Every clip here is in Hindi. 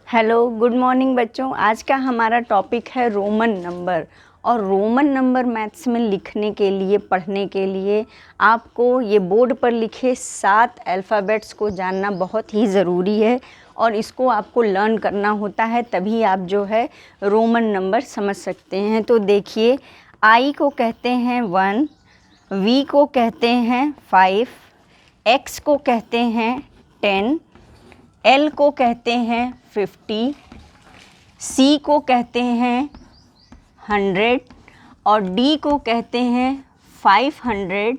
हेलो, गुड मॉर्निंग बच्चों। आज का हमारा टॉपिक है रोमन नंबर। और रोमन नंबर मैथ्स में लिखने के लिए, पढ़ने के लिए आपको ये बोर्ड पर लिखे 7 अल्फ़ाबेट्स को जानना बहुत ही ज़रूरी है और इसको आपको लर्न करना होता है, तभी आप जो है रोमन नंबर समझ सकते हैं। तो देखिए, आई को कहते हैं 1, वी को कहते हैं 5, एक्स को कहते हैं 10, एल को कहते हैं 50, सी को कहते हैं 100 और डी को कहते हैं 500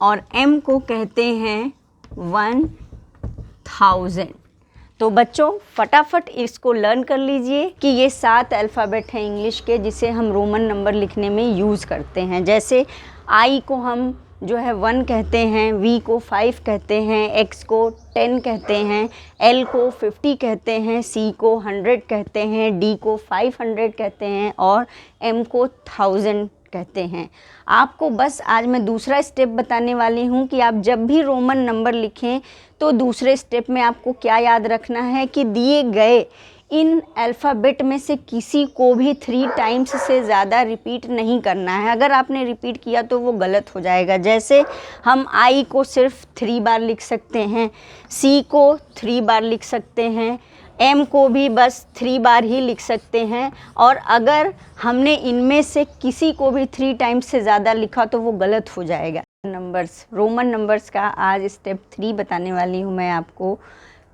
और एम को कहते हैं 1000। तो बच्चों फटाफट इसको लर्न कर लीजिए कि ये 7 अल्फ़ाबेट हैं इंग्लिश के जिसे हम रोमन नंबर लिखने में यूज़ करते हैं। जैसे आई को हम जो है 1 कहते हैं, वी को 5 कहते हैं, एक्स को 10 कहते हैं, एल को 50 कहते हैं, सी को 100 कहते हैं, डी को 500 कहते हैं और एम को 1000 कहते हैं। आपको बस आज मैं दूसरा स्टेप बताने वाली हूँ कि आप जब भी रोमन नंबर लिखें तो दूसरे स्टेप में आपको क्या याद रखना है कि दिए गए इन अल्फ़ाबेट में से किसी को भी 3 टाइम्स से ज़्यादा रिपीट नहीं करना है। अगर आपने रिपीट किया तो वो गलत हो जाएगा। जैसे हम आई को सिर्फ 3 बार लिख सकते हैं, सी को 3 बार लिख सकते हैं, एम को भी बस 3 बार ही लिख सकते हैं और अगर हमने इनमें से किसी को भी 3 टाइम्स से ज़्यादा लिखा तो वो गलत हो जाएगा। नंबर्स, रोमन नंबर्स का आज स्टेप 3 बताने वाली हूँ मैं आपको।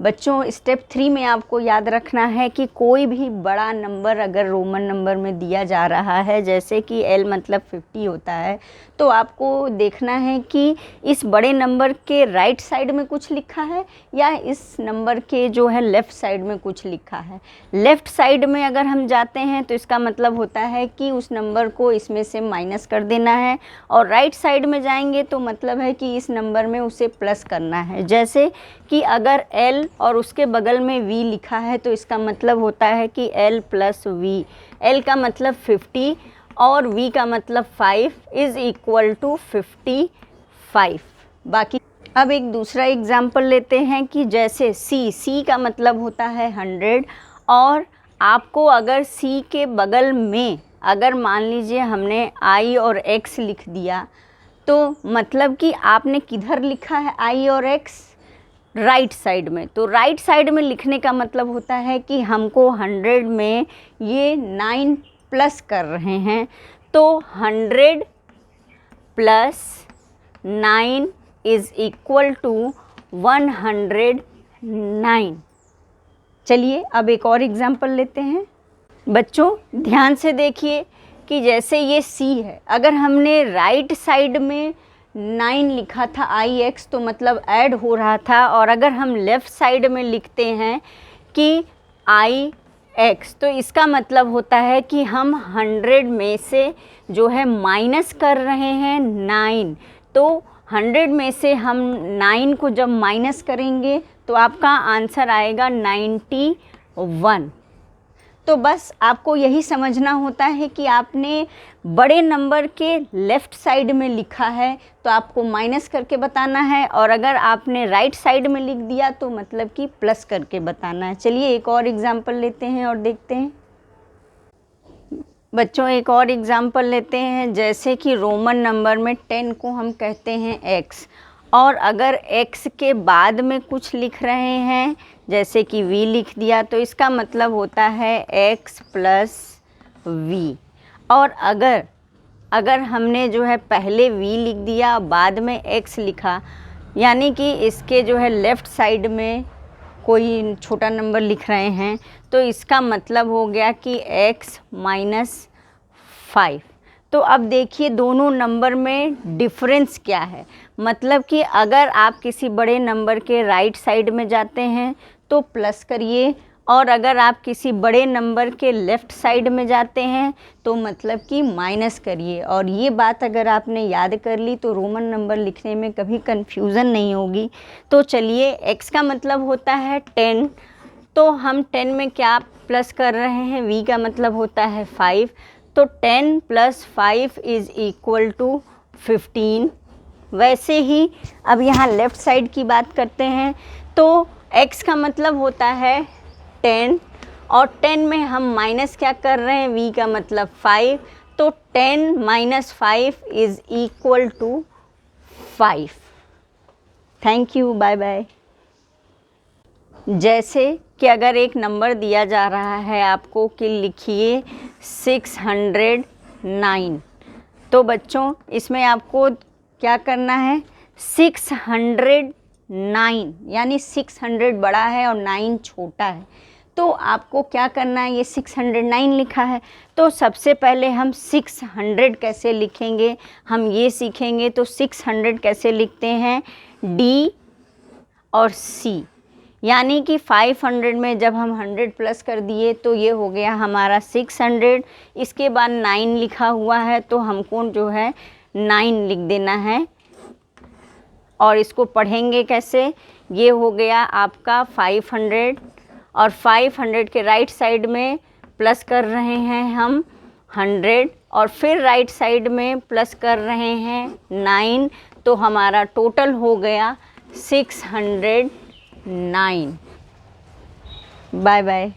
बच्चों स्टेप 3 में आपको याद रखना है कि कोई भी बड़ा नंबर अगर रोमन नंबर में दिया जा रहा है, जैसे कि एल मतलब 50 होता है, तो आपको देखना है कि इस बड़े नंबर के राइट साइड में कुछ लिखा है या इस नंबर के जो है लेफ़्ट साइड में कुछ लिखा है। लेफ़्ट साइड में अगर हम जाते हैं तो इसका मतलब होता है कि उस नंबर को इसमें से माइनस कर देना है और राइट साइड में जाएंगे तो मतलब है कि इस नंबर में उसे प्लस करना है। जैसे कि अगर एल और उसके बगल में वी लिखा है तो इसका मतलब होता है कि एल प्लस वी। एल का मतलब 50 और वी का मतलब 5 इज़ इक्वल टू 55। बाकी अब एक दूसरा एग्जाम्पल लेते हैं कि जैसे सी का मतलब होता है 100 और आपको अगर सी के बगल में अगर मान लीजिए हमने आई और एक्स लिख दिया तो मतलब कि आपने किधर लिखा है आई और एक्स, राइट साइड में। तो राइट साइड में लिखने का मतलब होता है कि हमको 100 में ये 9 प्लस कर रहे हैं, तो 100 प्लस 9 इज़ इक्वल टू 109। चलिए अब एक और एग्जाम्पल लेते हैं। बच्चों ध्यान से देखिए कि जैसे ये सी है, अगर हमने राइट साइड में 9 लिखा था आई एक्स तो मतलब ऐड हो रहा था, और अगर हम लेफ़्ट साइड में लिखते हैं कि आई एक्स तो इसका मतलब होता है कि हम 100 में से जो है माइनस कर रहे हैं 9। तो 100 में से हम 9 को जब माइनस करेंगे तो आपका आंसर आएगा 91। तो बस आपको यही समझना होता है कि आपने बड़े नंबर के लेफ़्ट साइड में लिखा है तो आपको माइनस करके बताना है, और अगर आपने राइट साइड में लिख दिया तो मतलब कि प्लस करके बताना है। चलिए एक और एग्जाम्पल लेते हैं और देखते हैं। बच्चों एक और एग्जाम्पल लेते हैं, जैसे कि रोमन नंबर में 10 को हम कहते हैं एक्स, और अगर x के बाद में कुछ लिख रहे हैं जैसे कि v लिख दिया तो इसका मतलब होता है x प्लस v। और अगर हमने जो है पहले v लिख दिया बाद में x लिखा, यानी कि इसके जो है लेफ़्ट साइड में कोई छोटा नंबर लिख रहे हैं तो इसका मतलब हो गया कि x माइनस 5। तो अब देखिए दोनों नंबर में डिफरेंस क्या है। मतलब कि अगर आप किसी बड़े नंबर के राइट साइड में जाते हैं तो प्लस करिए, और अगर आप किसी बड़े नंबर के लेफ़्ट साइड में जाते हैं तो मतलब कि माइनस करिए। और ये बात अगर आपने याद कर ली तो रोमन नंबर लिखने में कभी कन्फ्यूज़न नहीं होगी। तो चलिए x का मतलब होता है 10, तो हम 10 में क्या प्लस कर रहे हैं, v का मतलब होता है 5, तो 10 प्लस 5 इज़ इक्वल टू 15। वैसे ही अब यहाँ लेफ़्ट साइड की बात करते हैं तो x का मतलब होता है 10 और 10 में हम माइनस क्या कर रहे हैं, v का मतलब 5, तो 10 minus 5 is equal to 5। Thank you, bye bye. जैसे कि अगर एक नंबर दिया जा रहा है आपको कि लिखिए 609, तो बच्चों इसमें आपको क्या करना है, 609 यानी 600 बड़ा है और 9 छोटा है, तो आपको क्या करना है, ये 609 लिखा है तो सबसे पहले हम 600 कैसे लिखेंगे हम ये सीखेंगे। तो 600 कैसे लिखते हैं, D और C, यानी कि 500 में जब हम 100 प्लस कर दिए तो ये हो गया हमारा 600, इसके बाद 9 लिखा हुआ है तो हमको जो है 9 लिख देना है। और इसको पढ़ेंगे कैसे, ये हो गया आपका 500 और 500 के राइट साइड में प्लस कर रहे हैं हम 100 और फिर राइट साइड में प्लस कर रहे हैं 9, तो हमारा टोटल हो गया 609। Bye bye.